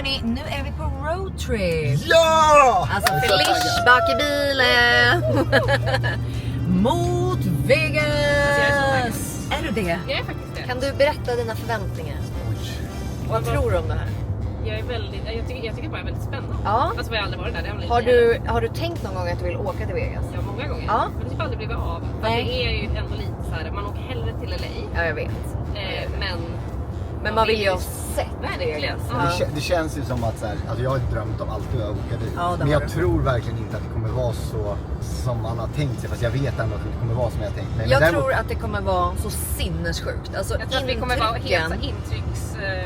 hörni, nu är vi på roadtrip. Ja! Alltså Felish bak i bilen. Mot Vegas. Är du det? Jag är faktiskt det. Kan du berätta dina förväntningar? Vad tror du om det här? Jag tycker bara det är väldigt spännande. Ja. Alltså jag har aldrig varit där. Det Har du tänkt någon gång att du vill åka till Vegas? Ja, många gånger. Ja. Men det typ aldrig blivit av. Fast Nej. det är ju ändå lite så här, man åker hellre till LA. Ja, jag vet. Men man vill ju ha sett verkligen. Vegas. Ja. Det känns ju som att så här, alltså jag har drömt om alltid att åka dit. Ja, det men har jag du. tror verkligen inte att det kommer vara så som man har tänkt sig. Fast jag vet ändå att det kommer vara som jag har tänkt mig. Jag tror att det kommer vara så sinnessjukt. Alltså Jag tror att vi kommer vara helt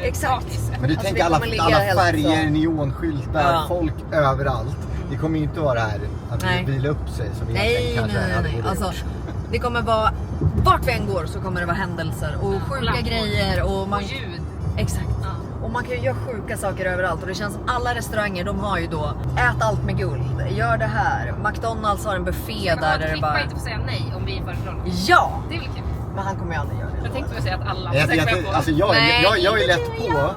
Exakt. Men du Alltså, tänker vi alla kommer ligga färger, helt så. neonskyltar, Ja. folk överallt. Det kommer ju inte vara det här att Nej. vila upp sig som vi Nej. hade Alltså, gjort. det kommer vara, vart vi än går så kommer det vara händelser och sjuka lampor. grejer och man, Och ljud. exakt. Ja. Och man kan ju göra sjuka saker överallt och det känns som alla restauranger, de har ju då ät allt med guld, gör det här. McDonalds har en buffé där det Klippa bara inte får säga nej om vi är förifrån. ja, Det är väl kul. men han kommer ju aldrig göra det. Jag tänkte väl säga att alla Jag Nej, är inte lätt du, på, jag.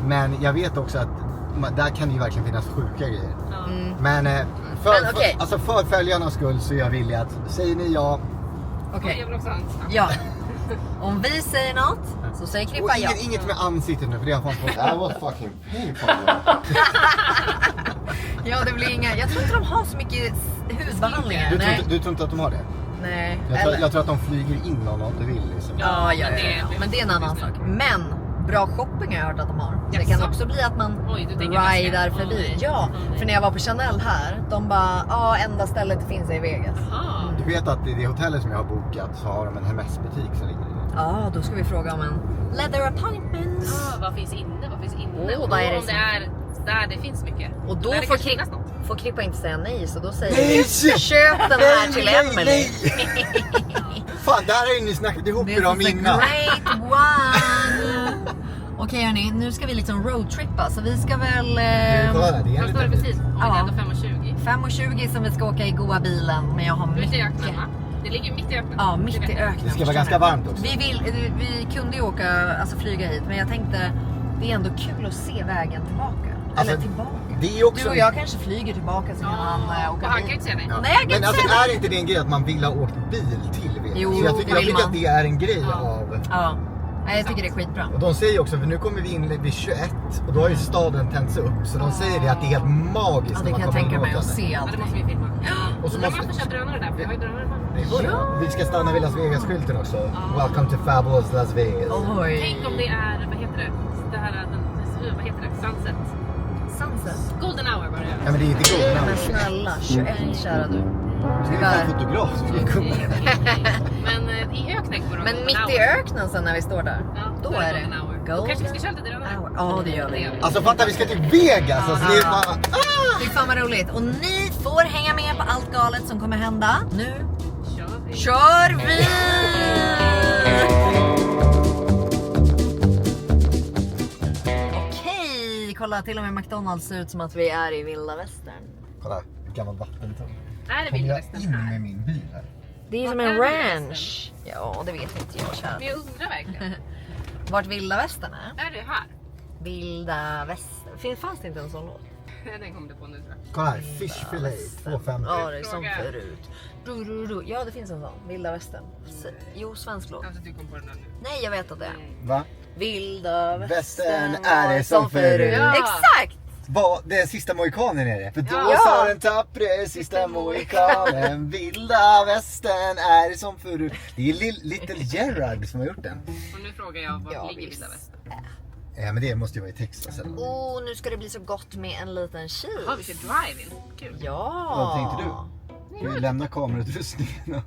men jag vet också att där kan det ju verkligen finnas sjuka grejer. Ja. Men okej. alltså för följarnas skull så är jag villig att, säger ni ja, Okej. Jag vill också ha en snabb. Ja. Om vi säger något så säger och Krippa ja. inget med ansiktet nu för det har fan fått. I was fucking painful. Ja, det blir inga. Jag tror inte de har så mycket hudbehandlingar. Nej. Du tror inte att de har det? Nej. Jag tror att de flyger in om du vill liksom. Ja, ja, men ja. Men det är en annan sak. Men bra shopping har jag hört att de har. Det kan Jaså? också bli att man Oj, du tänker rider väskan. förbi. Oj. Ja, Oj. för när jag var på Chanel här, de bara, ja, enda stället det finns är i Vegas. Aha. Du vet att i det hotellet som jag har bokat så har de en Hermes-butik som ligger i. Ja, då ska vi fråga om en leather appointment. Vad finns inne? Vad finns inne? Åh, Och vad är då det om som- det är där det finns mycket. Och då där det får, kanske finnas något. får Krippa inte säga nej, så då säger Nej, vi shit! köp den här till Emily. Fan, där har ju ni snackat ihop This er om is a innan. great one. Okej hörni, nu ska vi liksom roadtrippa så vi ska väl Kolla där, det är Vad står det för tid? en Oj, det är Ja. ändå 5:20. 5:20 som vi ska åka i goa bilen. Men jag har Du är ute i mycket. öknen, va? Det ligger mitt i öknen. Ja, mitt i öknen. Det ska vara ganska varmt också. Vi kunde ju åka, alltså flyga hit, men jag tänkte det är ändå kul att se vägen tillbaka. Alltså, Eller tillbaka. Det är också... Du och jag kanske flyger tillbaka så kan han åka och han hit. kan ju inte säga nej. Ja. Nej, jag kan Men inte alltså säga är inte det en grej att man vill ha åkt bil till Vegas? Jo, Så jag det tycker, vill jag tycker man. att det är en grej Ja. av... Ja, nej, jag tycker det är skitbra. Och de säger också, för nu kommer vi in vid 21 och då har ju staden tänts upp. Så de säger det att det är helt magiskt Ja, när det man kan jag kommer tänka in mig åt att den. se Ja, allt. det måste vi filma. Och så Undrar om måste... man får köra drönare där, för jag har ju drönare på. Det går det. Vi ska stanna vid Las Vegas-skylten också. Welcome to Fabulous Las Vegas. Oj. Tänk om det är, vad heter det? Det här, vad heter det? Sunset. Sunset. Golden hour var det. Ja, men det är inte god. Men snälla, 21 kära du. Du är fan fotograf. Men i öknen går det Men golden mitt hour. i öknen sen när vi står där, Ja, då är det golden hour. Då golden kanske vi ska köra lite drönare. hour. Ja, det gör vi. Alltså fatta, vi ska till Vegas. Alltså, det är bara... Det är fan vad roligt. Och ni får hänga med på allt galet som kommer hända. Nu Kör vi. kör vi! Okej, kolla till och med McDonalds ser ut som att vi är i vilda västern. Kolla, ett gammalt vattentorn. Är det Kommer vilda jag västern in här? med min bil här? Det är ju som Vart en är vilda ranch. Ja, det vet inte jag, kära. Men jag undrar verkligen. Vart vilda västern är? Är det här? Vilda västern. Fanns det inte en sån låt? Den kom du på nu, tror jag. Kolla här, fish fillet, 2,50. Ja, det är som Fråga. förut. Ja, det finns en sån. Vilda västern. Jo, svensk låt. Kanske du kom på den här nu. Nej, jag vet att det är. Va? Vilda västern Västern är det som förut. Ja. Exakt! Det sista mohikanen är det. För då Ja. sa den tappre sista mohikanen. Vilda västern är det som förut. Det är Little Gerard som har gjort den. Och nu frågar jag, var Ja, ligger visst. vilda västern? Ja, men det måste ju vara i Texas eller? Nu ska det bli så gott med en liten cheese. Ja, vi kör drive-in. Kul. Ja. Vad tänkte du? Ska vi lämna kamerautrustningen?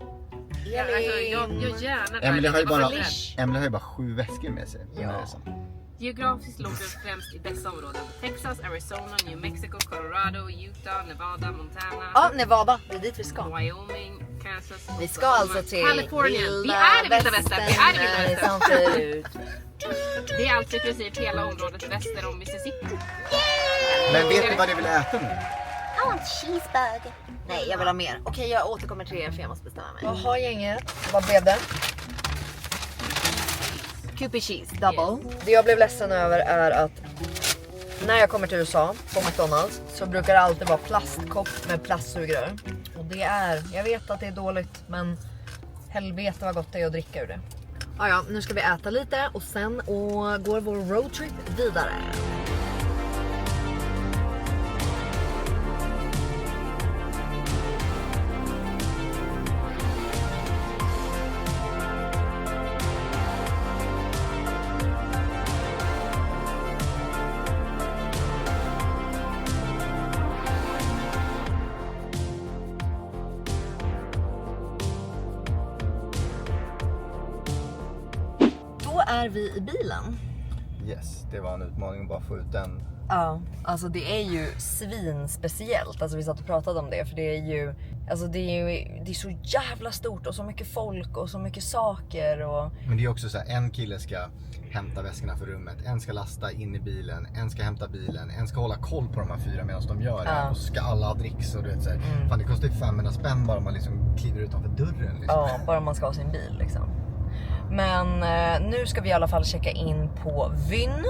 Ja, alltså, jag gärna Emily har ju drive-in. bara, Jag var så rädd. Emily har ju bara 7 väskor med sig. Ja. Geografiskt låg det främst i dessa områden. Texas, Arizona, New Mexico, Colorado, Utah, Nevada, Montana, Ja, Nevada. Det är dit vi ska. Wyoming, Kansas, Vi ska Oklahoma, alltså till Kalifornien. Vi är i vilda västern. Vi är i vilda är västern. som förut. Det är alltså i princip hela området väster om Mississippi. Men vet ni vad ni vill äta nu? I want cheeseburger. Nej, jag vill ha mer. Okej, jag återkommer till er för jag måste bestämma mig. Jaha gänget, vad blev det? Cupid cheese, double. Det jag blev ledsen över är att När jag kommer till USA på McDonalds så brukar det alltid vara plastkopp med plastsugrör. Och det är, jag vet att det är dåligt, men helvete vad gott det är att dricka ur det. Ja, nu ska vi äta lite och sen går vår roadtrip vidare. Är vi i bilen? Yes, det var en utmaning att bara få ut den. Ja, alltså det är ju svinspeciellt. Alltså vi satt och pratade om det, för det är ju, alltså det är så jävla stort och så mycket folk och så mycket saker och... Men det är också så här, en kille ska hämta väskorna för rummet, en ska lasta in i bilen, en ska hämta bilen, en ska hålla koll på de här 4 medan de gör det, och så ska alla ha dricks och du vet så här, fan det kostar ju 500 spänn bara man liksom kliver utanför dörren liksom. Ja, bara man ska ha sin bil liksom. Men nu ska vi i alla fall checka in på Vyn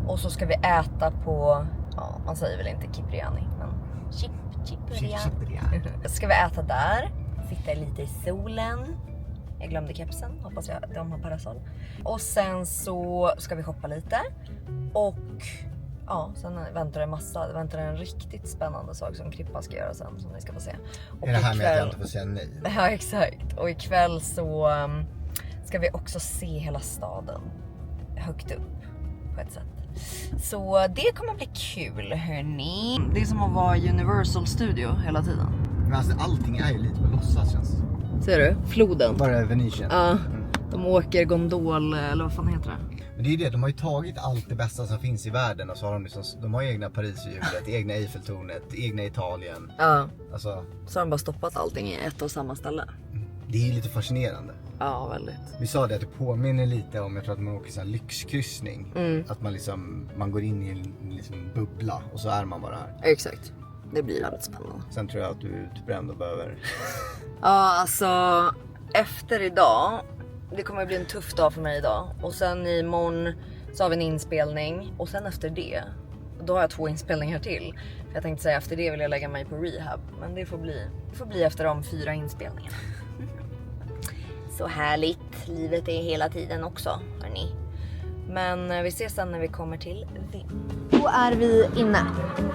och så ska vi äta på, ja man säger väl inte Cipriani, men Cipriani. Ska vi äta där, sitta lite i solen. Jag glömde kepsen, hoppas jag de har parasoll. Och sen så ska vi shoppa lite och ja, sen väntar en riktigt spännande sak som Krippa ska göra sen, som ni ska få se. Och är det här med att jag inte får säga nej? Ja, exakt. Och ikväll så ska vi också se hela staden högt upp på ett sätt. Så det kommer bli kul, hörni. Det är som att vara i Universal Studio hela tiden. Men alltså allting är ju lite på låtsas känns. Ser du? Floden. Bara Venetian. Ja, de åker gondol, eller vad fan heter det? Men det är ju det, de har ju tagit allt det bästa som finns i världen och så har de liksom, de har egna Pariserhjulet, egna Eiffeltornet, egna Italien. Ja, Alltså, så har de bara stoppat allting i ett och samma ställe. det är ju lite fascinerande. Ja, väldigt. Vi sa det att det påminner lite om, jag tror att man åker så här lyxkryssning. Att man liksom, man går in i en liksom bubbla och så är man bara här. Exakt. Det blir väldigt spännande. Sen tror jag att du är utbränd och behöver... Ja, alltså efter idag, det kommer att bli en tuff dag för mig idag. Och sen imorgon så har vi en inspelning. Och sen efter det, då har jag 2 inspelningar till. För jag tänkte säga efter det vill jag lägga mig på rehab. Men det får bli efter de 4 inspelningarna. Så härligt, livet är hela tiden också, hörni. Men vi ses sen när vi kommer till Vyn. Då är vi inne.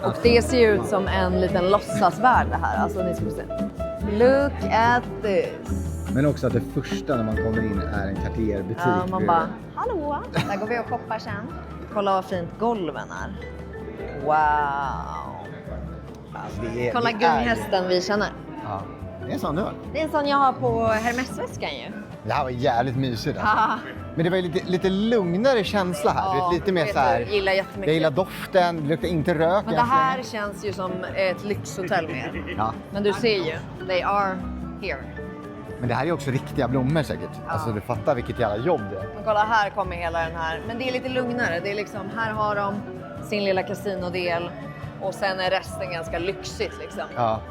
Och det ser ju ut som en liten låtsasvärld det här. Alltså ni ska se. Look at this. Men också att det första när man kommer in är en Cartier-butik. Ja, man bara, hallå, där går vi och shoppar sen. Kolla vad fint golven är. Wow. Alltså, Kolla gunghästen vi känner. Ja, det är en sån nu. Det är en sån jag har på Hermes-väskan ju. Det här var jävligt mysigt alltså. Men det var ju lite lugnare känsla här. Ja, lite mer så här. Jag gillar jättemycket. Jag gillar doften, det luktar inte rök. Men det här känns ju som ett lyxhotell mer. Ja. Men du ser ju, they are here. Men det här är också riktiga blommor säkert. Ja. Alltså du fattar vilket jävla jobb det är. Men kolla, här kommer hela den här. Men det är lite lugnare. Det är liksom, här har de sin lilla kasinodel. Och sen är resten ganska lyxigt liksom. Ja.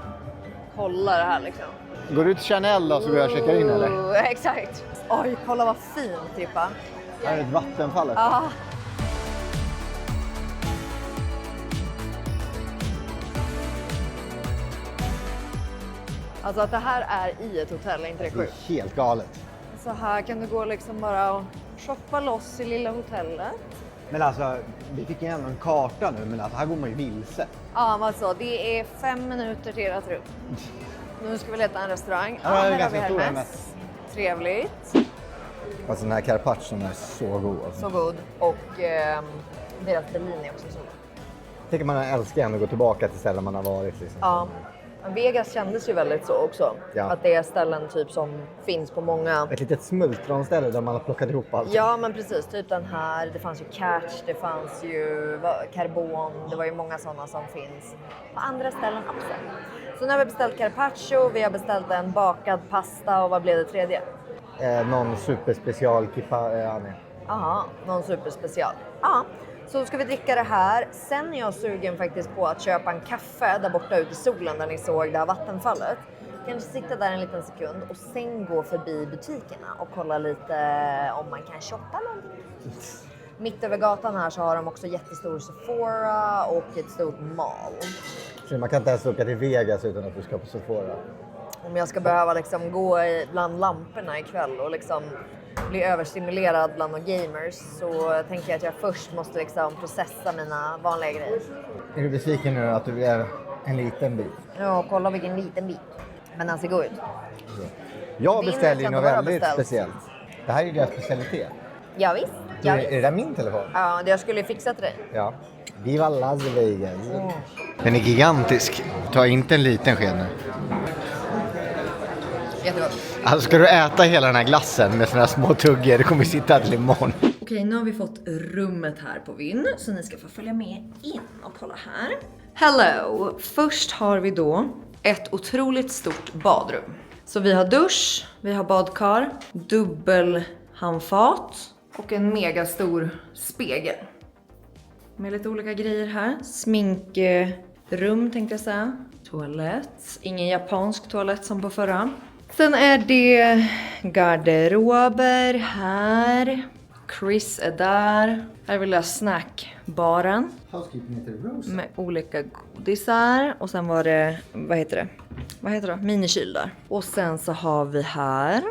Kolla det här liksom. Går du till Chanel då så går jag och checkar in eller? Exakt. Oj, kolla vad fint, Trippa. Här är ett vattenfall. Ja. Alltså att det här är i ett hotell, är inte det Det är sjukt? helt galet. Så här kan du gå liksom bara och shoppa loss i lilla hotellet. Men alltså, vi fick ju ändå en karta nu, men alltså, här går man ju vilse. Ja, men alltså det är 5 minuter till ert rum. Nu ska vi leta en restaurang. Ja, det är här har ganska vi stor Hermes. Trevligt. Alltså den här carpaccio'n är så god. Alltså. Så god. Och deras Bellini är också så god. Jag tycker man älskar ändå att gå tillbaka till ställen man har varit. Liksom. Ja. Men Vegas kändes ju väldigt så också. Ja. Att det är ställen typ som finns på många... Ett litet smultronställe där man har plockat ihop allt. Ja, men precis. Typ den här. Det fanns ju Catch, det fanns ju Carbon. Det var ju många sådana som finns på andra ställen också. Så nu har vi beställt carpaccio, vi har beställt en bakad pasta och vad blev det tredje? Någon superspecial kippa. Jaha, någon superspecial. Ja, så ska vi dricka det här. Sen är jag sugen faktiskt på att köpa en kaffe där borta ute i solen där ni såg det här vattenfallet. Kanske sitta där en liten sekund och sen gå förbi butikerna och kolla lite om man kan shoppa någonting. mitt över gatan här så har de också jättestor Sephora och ett stort mall. Så man kan inte ens åka till Vegas utan att du ska på Sephora? Om jag ska behöva liksom gå bland lamporna ikväll och liksom bli överstimulerad bland några gamers så tänker jag att jag först måste liksom processa mina vanliga grejer. Är du besviken nu att du är en liten bit? Ja, kolla vilken liten bit. Men den ser god ut. Jag beställde ju Din något har väldigt beställt. speciellt. Det här är ju deras specialitet. Ja visst. Är det där min telefon? Ja, jag skulle fixa till dig. Ja. Viva Las Vegas. Den är gigantisk. Ta inte en liten sked nu. Jättegott. Alltså ska du äta hela den här glassen med såna här små tuggor, det kommer sitta till imorgon. Okej, nu har vi fått rummet här på Vinn, så ni ska få följa med in och kolla här. Hello! Först har vi då ett otroligt stort badrum. Så vi har dusch, vi har badkar, dubbelhandfat och en megastor spegel. Med lite olika grejer här. Sminkrum tänkte jag säga. Toalett. Ingen japansk toalett som på förra. Sen är det garderober här. Chris är där. Här vill jag snackbaren. Med olika godisar. Och sen var det, vad heter det? Minikyl där. Och sen så har vi här.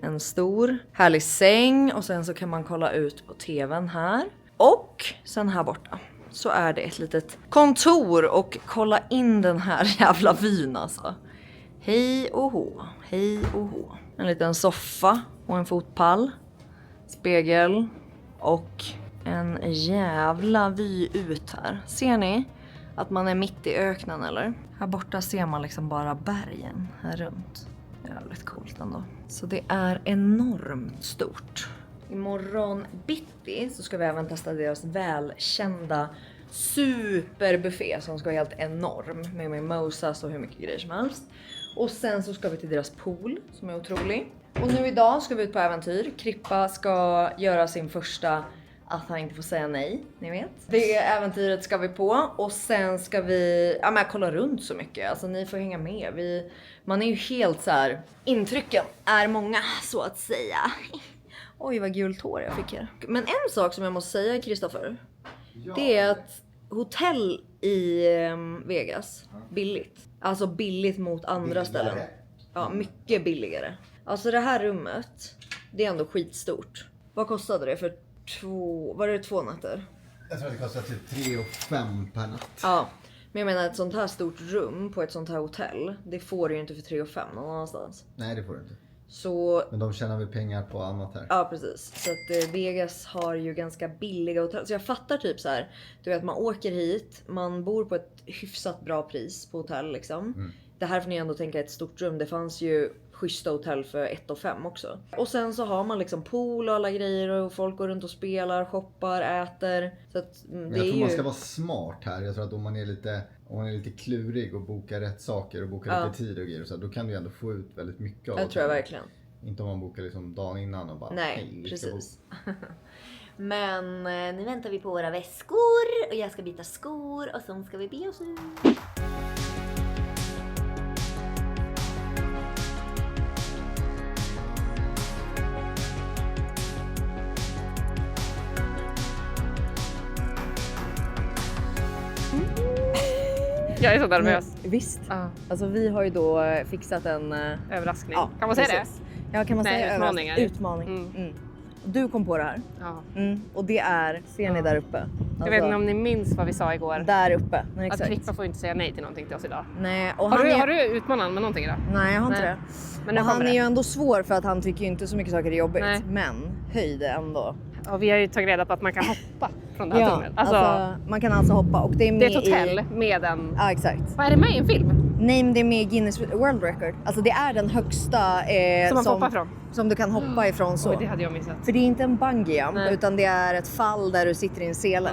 En stor härlig säng. Och sen så kan man kolla ut på tvn här. Och sen här borta så är det ett litet kontor. Och kolla in den här jävla vyn alltså. Hej och hå, hej och hå. En liten soffa och en fotpall. Spegel. Och en jävla vy ut här. Ser ni att man är mitt i öknen eller? Här borta ser man liksom bara bergen här runt. Jävligt coolt ändå. Så det är enormt stort. Imorgon bitti så ska vi även testa deras välkända superbuffé som ska vara helt enorm. Med mimosas och hur mycket grejer som helst. Och sen så ska vi till deras pool som är otrolig. Och nu idag ska vi ut på äventyr. Krippa ska göra sin första att han inte får säga nej, ni vet. Det äventyret ska vi på. Och sen ska vi kolla runt så mycket. Alltså ni får hänga med. Man är ju helt så här. Intrycken är många så att säga. Oj vad gult hår jag fick här. Men en sak som jag måste säga Kristoffer. Ja. Det är att hotell i Vegas, billigt. Alltså billigt mot andra billigare ställen. Ja, mycket billigare. Alltså det här rummet, det är ändå skitstort. Vad kostade det för två nätter? Jag tror att det kostade typ 3 500 per natt. Ja, men jag menar ett sånt här stort rum på ett sånt här hotell, det får du ju inte för 3 500 någon annanstans. Nej, det får du inte. Så... Men de tjänar väl pengar på annat här. Ja precis, så att Vegas har ju ganska billiga hotell. Så jag fattar typ så här, du vet man åker hit, man bor på ett hyfsat bra pris på hotell liksom. Det här får ni ändå tänka ett stort rum, det fanns ju schyssta hotell för 1 500 också. Och sen så har man liksom pool och alla grejer och folk går runt och spelar, shoppar, äter. Så att men jag tror man ska vara smart här. Jag tror att om man är lite klurig och bokar rätt saker och bokar lite tid och grejer så då kan du ändå få ut väldigt mycket av det. Jag tror jag verkligen. Inte om man bokar liksom dagen innan och bara nej, precis. Men nu väntar vi på våra väskor och jag ska byta skor och sen ska vi be oss ut. Jag är så nervös. Visst. Alltså vi har ju då fixat en överraskning. Ja, kan man säga precis. Ja, kan man säga utmaningar. Utmaning. Du kom på det här. Ja. Och det är, ser ni där uppe? Alltså, Jag vet inte om ni minns vad vi sa igår. Där uppe. Nej, exakt. Att Krippa får inte säga nej till någonting till oss idag. Nej, och har du utmanat med någonting idag? Nej, jag har inte det. Men och han är det. ju ändå svår för att han tycker ju inte så mycket saker är jobbigt. Nej. Men höjde ändå. Och vi har ju tagit reda på att man kan hoppa från det här tornet. Alltså, man kan alltså hoppa. Och det är med ett hotell med en... Ja, exakt. Vad är det med i en film? Nej, men det är med Guinness World Record. Alltså det är den högsta som man får hoppa från. Som du kan hoppa ifrån så. Oj, det hade jag missat. För det är inte en bungee jump utan det är ett fall där du sitter i en sele.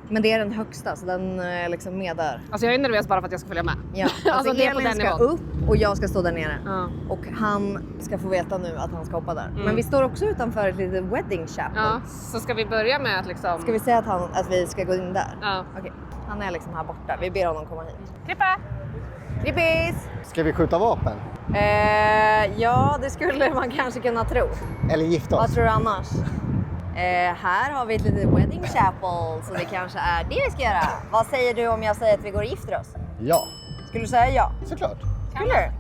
Men det är den högsta så den är liksom med där. Alltså jag är nervös bara för att jag ska följa med. Ja, alltså det är på Elin den ska nivån. upp och jag ska stå där nere. Ja. Och han ska få veta nu att han ska hoppa där. Men vi står också utanför ett litet wedding chapel. Ja, så ska vi börja med att liksom... Ska vi säga att vi ska gå in där? Ja. Okej. Han är liksom här borta. Vi ber honom komma hit. Krippa! Krippis! Ska vi skjuta vapen? Ja, det skulle man kanske kunna tro. Eller gifta Vad oss? tror du annars? Här har vi ett litet wedding chapel, så det kanske är det vi ska göra. Vad säger du om jag säger att vi går och gifter oss? Ja, Skulle du säga ja? såklart.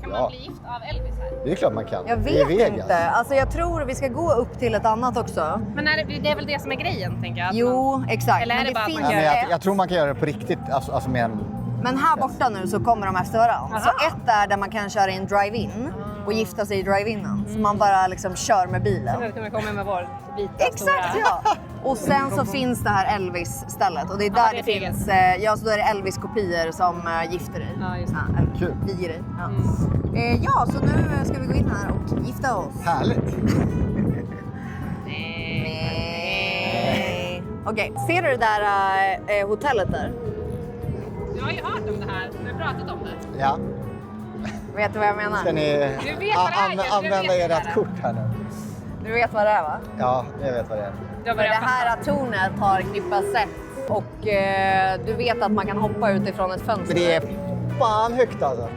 Kan man bli gift av Elvis här? Det är klart man kan. Jag Det är vet Vegas. inte. Alltså jag tror vi ska gå upp till ett annat också. Men det är väl det som är grejen, tänker jag? Jo, exakt. Eller är Men det bara att finns man Ja, men ett. jag tror man kan göra det på riktigt. Alltså med en... Men här borta nu så kommer de efter varandra. Aha. Så ett är där man kan köra in drive-in och gifta sig i drive-inen. Så man bara liksom kör med bilen. Nu kan vi komma med vår vita Exakt, stora... ja! Och sen så finns det här Elvis-stället och det är där det är det finns, ja, så då är det Elvis-kopior som gifter dig. Ja, just det. Ja, Kul. viger dig. Ja. Ja, så nu ska vi gå in här och gifta oss. Härligt. Nej. Okej, ser du det där hotellet där? Jag har ju hört om det här. Vi har pratat om det. Ja. Vet du vad jag menar? Ska ni Du vet vad det är, jag använda vet vad ert det är. kort här nu? Du vet vad det är va? Ja, jag vet vad det är. Jag För det börjar fatta. här tornet har knippat sätt och du vet att man kan hoppa utifrån ett fönster. Men det är fan högt alltså.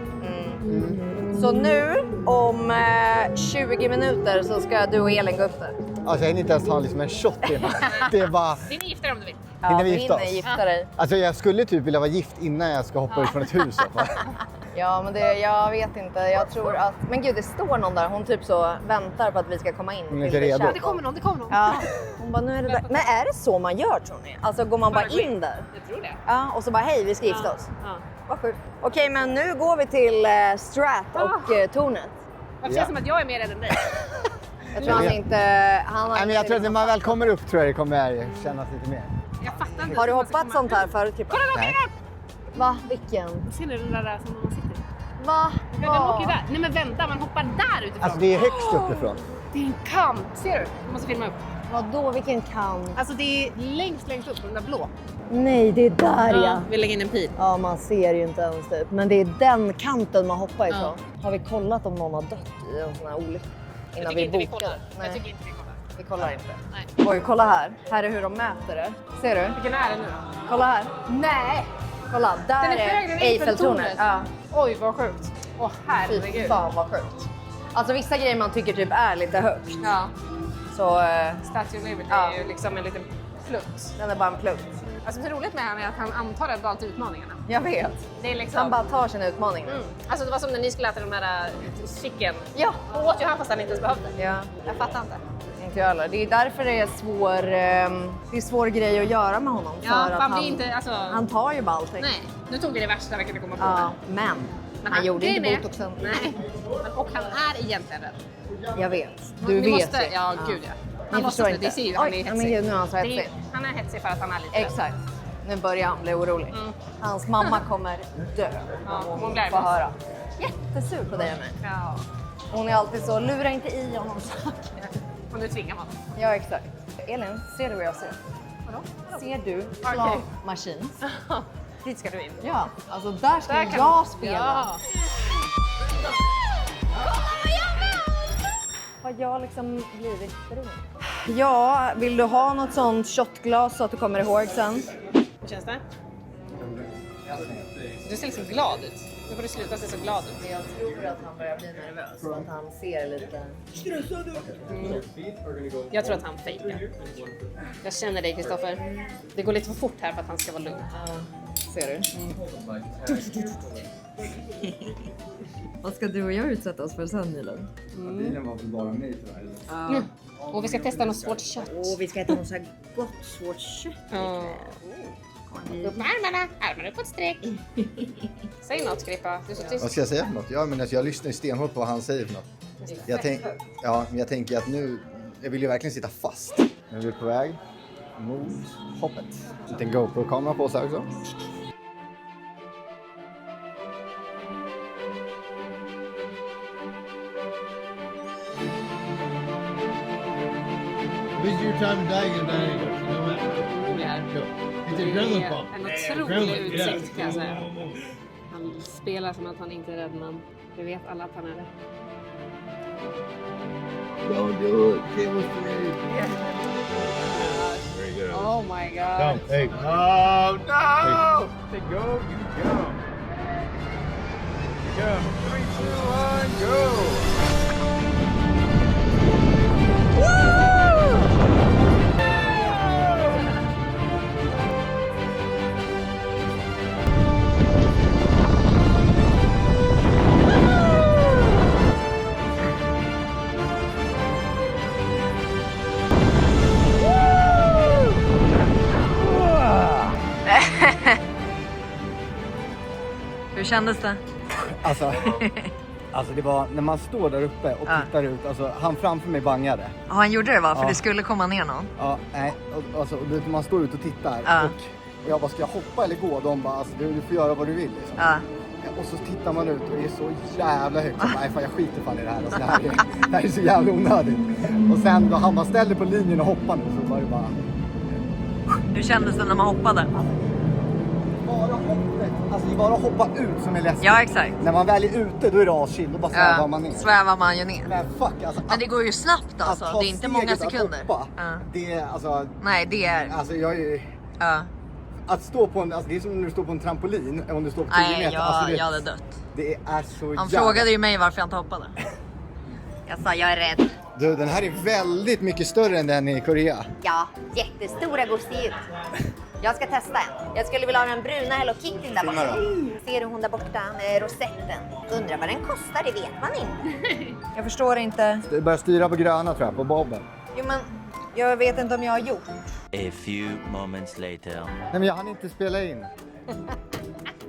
Så nu om 20 minuter så ska du och Elin gå upp där. Alltså jag hinner inte ens ta liksom en shot innan. Det är bara... Vill ni gifta er om du vill? Hinner vi du gifta hinner oss? gifta dig. Alltså jag skulle typ vilja vara gift innan jag ska hoppa ut från ett hus. Ja, men jag vet inte. Jag tror att... Men gud, det står någon där. Hon typ så väntar på att vi ska komma in. Hon är till inte redo. chapel. Det kommer någon. Ja. Hon bara, nu är det där. Men är det så man gör tror ni? Alltså går man bara in där? Jag tror det. Ja, och så bara hej, vi ska gifta oss. Ja. Vad sjukt. Okej, men nu går vi till Strat och tornet. Det känns som att jag är mer rädd än dig. Jag tror han inte... Han har Nej, men jag tror att när man väl kommer upp tror jag det kommer kännas lite mer. Jag fattar inte. Har du hoppat sånt här förut? Typ? Kolla där Nej. nere! Va? Vilken? Ser ni den där som man sitter i? Va? Ja, den åker ju där. Nej men vänta, man hoppar där utifrån. Alltså det är högst uppifrån. Det är en kant. Ser du? Du måste filma upp. Vadå? Vilken kant? Alltså det är längst upp, den där blå. Nej, det är där ja. Vi lägger in en pil. Ja, man ser ju inte ens typ. Men det är den kanten man hoppar ifrån. Har vi kollat om någon har dött i en sån här olycka? Jag Innan tycker vi inte vi bokade? kollar. Jag tycker inte vi kollar. Vi kollar inte. Nej. Oj, kolla här. Här är hur de mäter det. Ser du? Vilken är det nu då? Kolla här. Nej! Kolla, där Den är högre än Eiffeltornet. Ja. Oj vad sjukt. Åh Fy herregud. fan vad sjukt. Alltså vissa grejer man tycker typ är lite högt. Ja. Så Statue of Liberty Ja. är ju liksom en liten plutt. den är bara en plutt. Alltså det är roligt med honom är att han antar ändå alltid utmaningarna. Jag vet. Det är liksom... Han bara tar sin utmaning. Alltså det var som när ni skulle äta de här chicken. Ja. Då åt ju han fast han inte ens behövde. Ja. Jag fattar inte. Inte jag heller. Det är därför det är svår grej att göra med honom. Ja, för för att han blir inte... Alltså... han tar ju bara allting. Nej, nu tog vi det värsta vi kunde komma på. Ja, men han gjorde inte grejen är- botoxen. Nej, men, och han är egentligen rädd. Jag vet. Du Ni vet måste, ju. ja, gud ja. Ni förstår det, inte. det ser ju, han är Oj, hetsig. men gud, nu är han så Det är- hetsig. Han är hetsig för att han är lite rädd. Exakt. Nu börjar han bli orolig. Hans mamma kommer dö. Ja, om hon blir får arg. höra. Jättesur på dig och mig. Ja, Hon är alltid så, lura inte i honom saker. och nu tvingar man. Ja, exakt. Elin, ser du vad jag ser? Vadå? Ser du Okej. Claw Machines? Dit ska du in. Ja, alltså där ska Där kan jag du- spela. Ja. Har jag liksom blivit beroende? Ja, vill du ha något sånt shotglas så att du kommer ihåg sen? Hur känns det? Du ser liksom glad ut. Nu får du sluta se så glad ut. Jag tror att han börjar bli nervös och att han ser lite... Jag tror att han fejkar. Jag känner dig Kristoffer. Det går lite för fort här för att han ska vara lugn. Ser du? Vad ska du och jag utsätta oss för sen, Milen? Bilen var väl bara mig tyvärr. Och vi ska testa något svårt kött. Vi ska äta något så här gott, svårt kött. Ja. Upp med armarna, armarna upp på ett streck. Säg något Skrippa, du är så Vad tyst. ska jag säga för något? Ja, men alltså, jag lyssnar ju stenhårt på vad han säger för något. Men jag tänker att nu, jag vill ju verkligen sitta fast. Nu är vi på väg mot hoppet. En liten GoPro-kamera på sig också. This is your time of day and day. No matter. Det är It's adrenaline pump. en otrolig utsikt kan jag säga. Han spelar som att han inte är rädd, men vi vet alla att han är det. Don't do it. Kid was free. Very good. Oh my god. No, hey. Oh, no! Hey, go, you go. Go. 3, 2, 1, go! kändes det? Alltså det var när man står där uppe och tittar ut, alltså han framför mig bangade. Ja, han gjorde det va? För det skulle komma ner någon. Ja, nej, alltså man står ut och tittar och jag bara, ska jag hoppa eller gå? De bara, alltså du får göra vad du vill liksom. Och så tittar man ut och det är så jävla högt. Så nej fan, jag skiter fan i det här. Alltså, det här är så jävla onödigt. Och sen då han bara ställde på linjen och hoppade så var det bara... Hur kändes det när man hoppade? Bara hoppet, alltså bara hoppa ut som är läskigt. Ja, exakt. När man väl är ute då är det aschill, då bara svävar man ner. Svävar man ju ner. Men fuck alltså. Men det går ju snabbt alltså, det är inte många sekunder. Hoppa, det är alltså... Nej, det är... Alltså jag är... Att stå på en, alltså det är som när du står på en trampolin, om du står på 10 meter. Alltså jag hade dött. Det är så Han frågade ju mig varför jag inte hoppade. Jag sa, jag är rädd. Du, den här är väldigt mycket större än den i Korea. Ja, jättestora gosedjur. Jag ska testa en. Jag skulle vilja ha den bruna Hello Kitty där borta. Ser du hon där borta med rosetten? Undrar vad den kostar, det vet man inte. Jag förstår inte. Det börjar styra på gröna tror jag, på bobben. Jo men, jag vet inte om jag har gjort. A few moments later. Nej men jag hann inte spela in.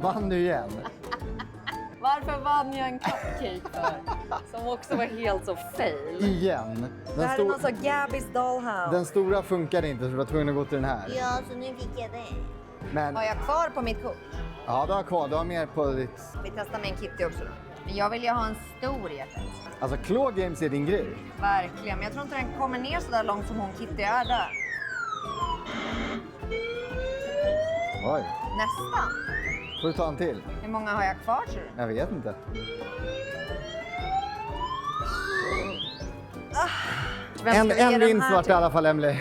Vann du igen? Varför vann jag en cupcake för? Som också var helt så fail. Igen. Det här är någon sån Gabby's Dollhouse. Den stora funkade inte så du var tvungen att gå till den här. Ja, så nu fick jag det. Men Har jag kvar på mitt kort? ja, du har kvar, du har mer på ditt... Vi testar med en Kitty också då. Men jag vill ju ha en stor hjärta. Alltså Claw Games är din grej. Verkligen, men jag tror inte den kommer ner så där långt som hon Kitty är där. Oj, Nästan. får du ta en till? Hur många har jag kvar tror du? Jag vet inte. En vinst vart i alla fall, Emily.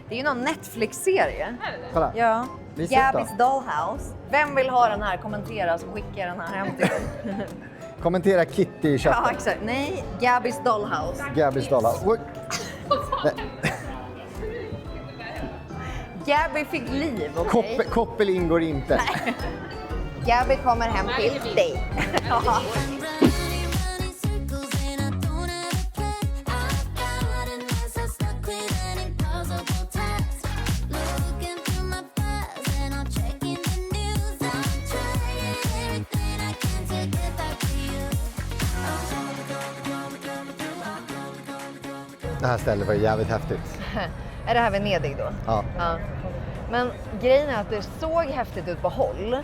Det är ju någon Netflix-serie. Kolla. Ja. Visa upp då. Gabby's Dollhouse. Vem vill ha den här? Kommentera så skickar jag den här hem till dig. Kommentera Kitty i chatten. Ja, exakt. Nej, Gabby's Dollhouse. Gabby's dollar. Oj. Gabby fick liv, okej? Koppel ingår inte. Gabby kommer hem till dig. Det här stället var jävligt häftigt. Är det här Venedig då? Ja. Men grejen är att det såg häftigt ut på håll.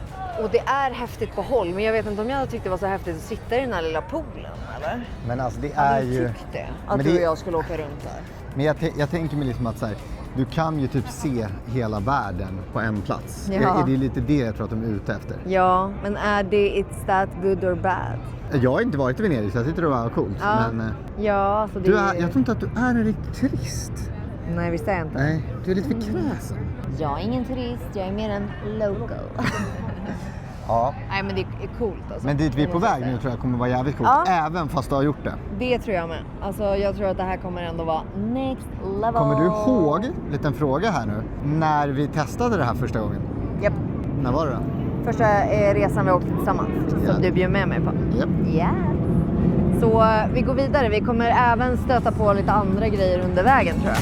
Och det är häftigt på håll. Men jag vet inte om jag hade tyckt det var så häftigt att sitta i den här lilla poolen, eller? Men alltså det är ju... Jag tyckte att men du och jag skulle åka runt där. Men jag tänker mig liksom att så här, du kan ju typ se hela världen på en plats. Ja. Är det lite det jag tror att de är ute efter? Ja, men är det it's that good or bad? Jag har inte varit i Venedig så jag tyckte det var coolt. Ja. Men Ja, alltså det jag tror inte att du är en riktig turist. Nej, visst är jag inte. Nej, du är lite för kräsen. Jag är ingen turist, jag är mer en local. Ja. Nej, men det är coolt alltså. Men dit vi är på väg nu tror jag kommer vara jävligt coolt. Ja. Även fast du har gjort det. Det tror jag med. Alltså jag tror att det här kommer ändå vara next level. Kommer du ihåg, liten fråga här nu, när vi testade det här första gången? Japp. När var det då? Första resan vi åkte tillsammans. Ja. Som du bjöd med mig på. Japp. Ja. Så vi går vidare. Vi kommer även stöta på lite andra grejer under vägen tror jag.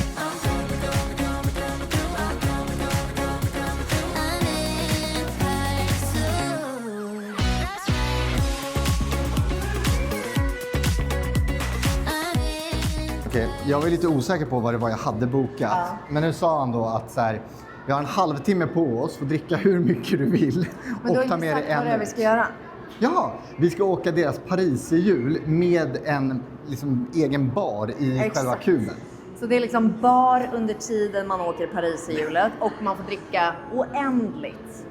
Okej, jag var lite osäker på vad det var jag hade bokat. Men nu sa han då att så här, vi har en halvtimme på oss för att dricka hur mycket du vill. Men du har och ta inte med sagt dig vad det är en. vi ska göra. Ja, vi ska åka deras Paris-jul med en liksom, egen bar i Exakt. själva kuben. Så det är liksom bar under tiden man åker Paris i hjulet och man får dricka oändligt.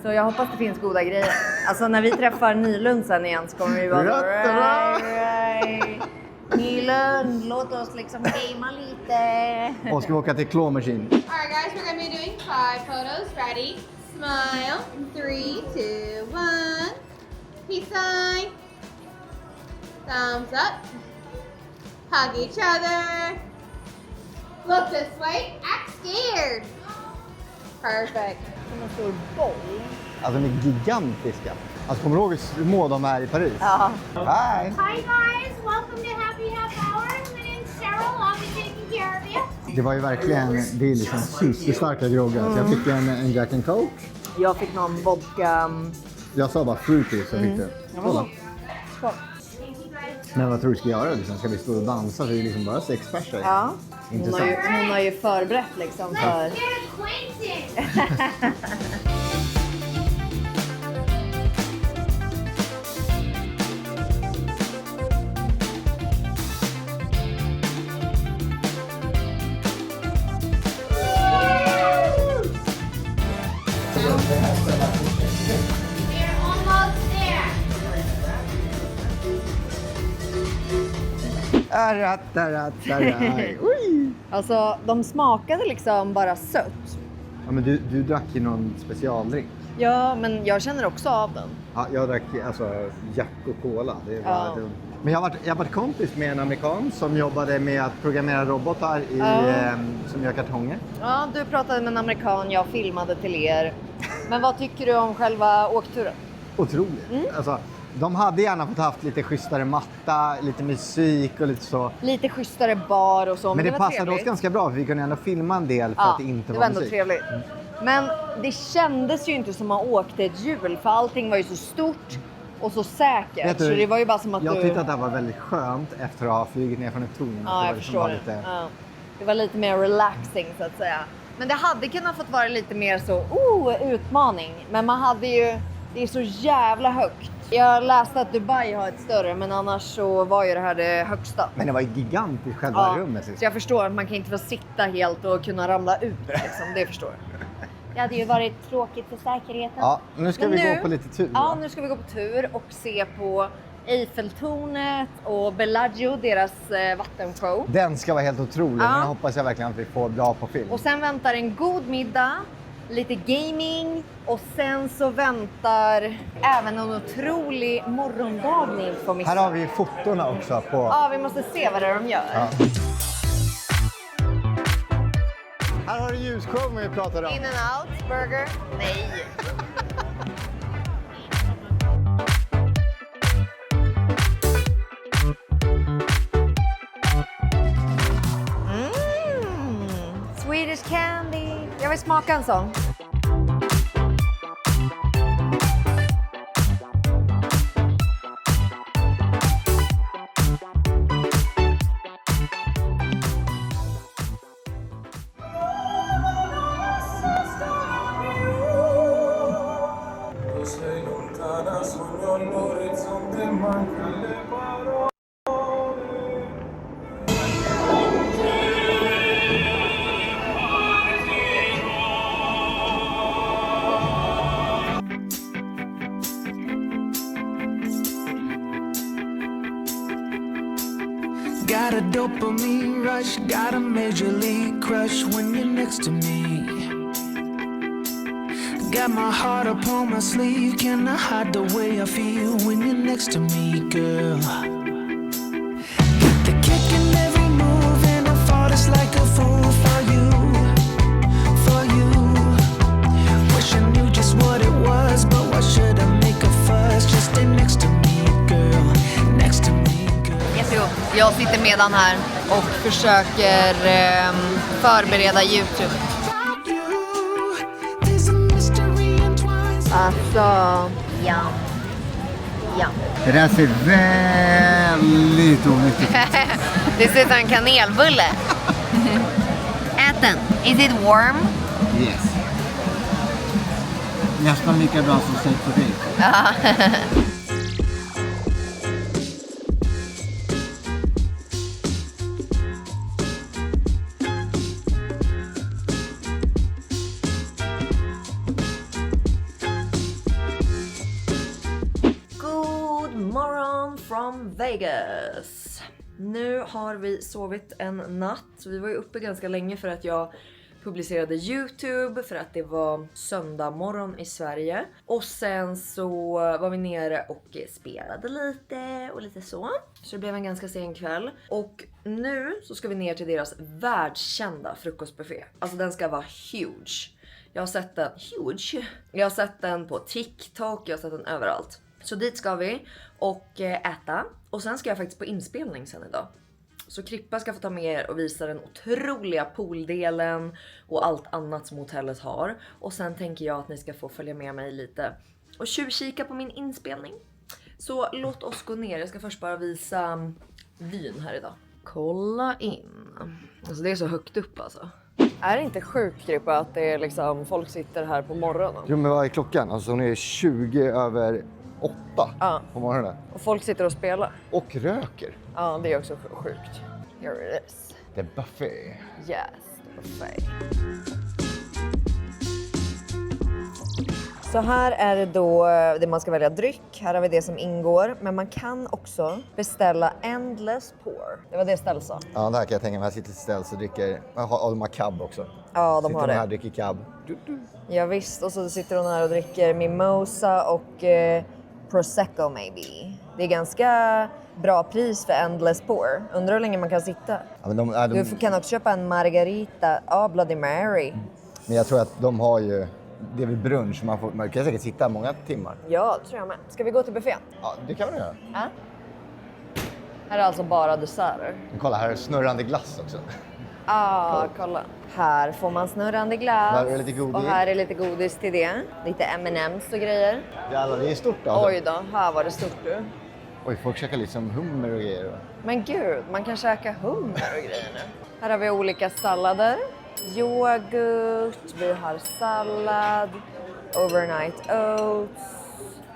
Så jag hoppas det finns goda grejer. Alltså när vi träffar Nylund sen igen så kommer vi vara right. Nylund, låt oss liksom gamea lite. Och ska vi åka till Claw Machine. Alright guys, we're gonna be doing 5 photos. Ready? Smile. 3, 2, 1. Peace sign. Thumbs up. Hug each other. Look this way. Act scared. Perfect. Som en stor boll. Alltså de är gigantiska. Alltså kommer du ihåg hur små de är i Paris? Ja. Hi! Hi guys, welcome to Happy Half Hour. My name's Cheryl. I'll be taking care of you. Det var ju verkligen, det är liksom superstarka groggar. Så jag fick en Jack and Coke. Jag fick någon vodka Jag sa bara fruity så fick du. Skål. Men vad tror du ska göra liksom? Ska vi stå och dansa? Det är liksom bara 6 personer. Ja, Intressant. hon har ju förberett liksom för... Get acquainted. We're almost there. Alltså, de smakade liksom bara sött. Ja, men du drack ju någon specialdrink. Ja, men jag känner också av den. Ja, jag drack alltså Jack och Cola. Det var Ja. dumt. Men jag har varit kompis med en amerikan som jobbade med att programmera robotar som gör kartonger. Ja, du pratade med en amerikan, jag filmade till er. Men vad tycker du om själva åkturen? Otroligt. Alltså, de hade gärna fått haft lite schysstare matta, lite musik och lite så. Lite schysstare bar och så, Men det var passade trevligt. oss ganska bra för vi kunde ändå filma en del för att det inte det var ändå musik. trevligt. Men det kändes ju inte som att man åkte ett hjul, för allting var ju så stort och så säkert. Vet du, så det var ju bara som att jag tyckte att det här var väldigt skönt efter att ha flugit ner från ett torn. Ja, Det jag var förstår liksom det. lite... Ja. Det var lite mer relaxing så att säga. Men det hade kunnat fått vara lite mer så, utmaning. Men man hade ju, det är så jävla högt. Jag läste att Dubai har ett större, men annars så var ju det här det högsta. Men det var ju gigantiskt själva rummet. Så jag förstår att man kan inte få sitta helt och kunna ramla ut liksom, det förstår jag. Det hade ju varit tråkigt för säkerheten. Ja, nu ska Men vi gå på lite tur. Ja, va? nu ska vi gå på tur och se på Eiffeltornet och Bellagio, deras vattenshow. Den ska vara helt otrolig, Ja. men jag hoppas jag verkligen att vi får bra på film. Och sen väntar en god middag, lite gaming och sen så väntar även en otrolig morgondag ni inte får missa. Här har vi fotona också på... Ja, vi måste se vad det är de gör. Ja. Här har du ljusshowen vi pratade om. In and out burger? Nej. Swedish candy. Jag vill smaka en sån. Got a dopamine rush, got a major league crush when you're next to me. Got my heart upon my sleeve, can I hide the way I feel when you're next to me, girl? Got the kick in every move and I fought it's like a fool for you, for you. Wish I knew just what it was, but why should I make a fuss? Just stay next to me, girl, next to me, girl. Jag sitter medan här och försöker förbereda YouTube. Alltså, ja. Det där ser väldigt onyttigt ut. Det ser ut som en kanelbulle. Ät den. Is it warm? Yes. Nästan lika bra som steak for day. God morgon från Vegas. Nu har vi sovit en natt. Vi var ju uppe ganska länge för att jag publicerade YouTube, för att det var söndag morgon i Sverige. Och sen så var vi nere och spelade lite och lite så. Så det blev en ganska sen kväll. Och nu så ska vi ner till deras världskända frukostbuffé. Alltså den ska vara huge. Jag har sett den huge. Jag har sett den på TikTok, jag har sett den överallt. Så dit ska vi och äta. Och sen ska jag faktiskt på inspelning sen idag. Så Krippa ska få ta med er och visa den otroliga pooldelen och allt annat som hotellet har. Och sen tänker jag att ni ska få följa med mig lite och tjuvkika på min inspelning. Så låt oss gå ner. Jag ska först bara visa vyn här idag. Kolla in. Alltså det är så högt upp alltså. Är det inte sjukt Grippa att det är liksom folk sitter här på morgonen? Jo, men vad är klockan? Alltså hon är 20:08 på morgonen. Och folk sitter och spelar. Och röker. Ja, det är också sjukt. Here it is. Det är buffé. Yes, buffé. Så här är det då det man ska välja dryck. Här har vi det som ingår. Men man kan också beställa endless pour. Det var det Stell sa. Ja, där kan jag tänka mig. Här sitter Ställs och dricker. Ja, de har cab också. Ja, de sitter har det. Här och dricker cab. Ja, visst. Och så sitter hon här och dricker mimosa och prosecco maybe. Det är ganska bra pris för endless pour. Undrar hur länge man kan sitta. Ja, men Du kan också köpa en margarita. Ja, Bloody Mary. Men jag tror att de har ju... Det är väl brunch. Man kan säkert sitta många timmar. Ja, det tror jag med. Ska vi gå till buffén? Ja, det kan man göra. Ja. Här är alltså bara desserter. Men kolla, här är snurrande glass också. Kolla. Här får man snurrande glass. Där är lite godis. Och här är lite godis till det. Lite M&M's och grejer. Jävlar, det är stort alltså. Oj då, här var det stort du. Oj, folk käkar liksom hummer och grejer. Men gud, man kan käka hummer och grejer nu. Här har vi olika sallader. Yoghurt, vi har sallad, overnight oats.